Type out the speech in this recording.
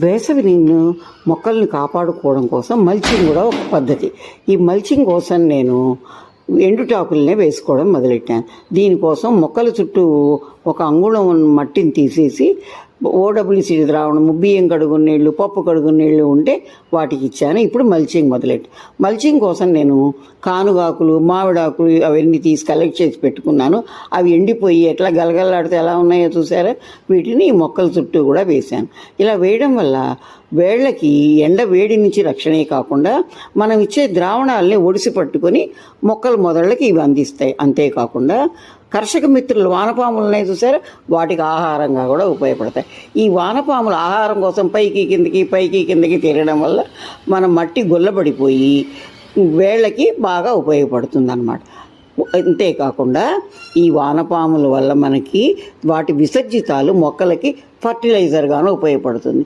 వేసవి నేను మొక్కల్ని కాపాడుకోవడం కోసం మల్చింగ్ కూడా ఒక పద్ధతి. ఈ మల్చింగ్ కోసం నేను ఎండుటాకులనే వేసుకోవడం మొదలెట్టాను. దీనికోసం మొక్కల చుట్టూ ఒక అంగుళం మట్టిని తీసేసి ఓడబ్ల్యూసీ ద్రావణము, బియ్యం కడుగు నీళ్ళు, పప్పు కడుగు నీళ్ళు ఉంటే వాటికి ఇచ్చాను. ఇప్పుడు మల్చింగ్ మొదలెట్టు. మల్చింగ్ కోసం నేను కానుగాకులు, మామిడాకులు అవన్నీ తీసి కలెక్ట్ చేసి పెట్టుకున్నాను. అవి ఎండిపోయి ఎట్లా గలగలలాడితే ఎలా ఉన్నాయో చూసారా, వీటిని ఈ మొక్కల చుట్టూ కూడా వేశాను. ఇలా వేయడం వల్ల వేళ్ళకి ఎండ వేడి నుంచి రక్షణే కాకుండా మనం ఇచ్చే ద్రావణాలని ఒడిసి పట్టుకొని మొక్కల మొదళ్ళకి ఇవి అందిస్తాయి. అంతేకాకుండా కర్షక మిత్రులు వానపాములు ఉన్నాయి చూసారా, వాటికి ఆహారంగా కూడా ఉపయోగపడతాయి. ఈ వానపాములు ఆహారం కోసం పైకి కిందకి తిరగడం వల్ల మన మట్టి గుల్లబడిపోయి వేళ్ళకి బాగా ఉపయోగపడుతుంది అన్నమాట. అంతేకాకుండా ఈ వానపాముల వల్ల మనకి వాటి విసర్జితాలు మొక్కలకి ఫర్టిలైజర్గాను ఉపయోగపడుతుంది.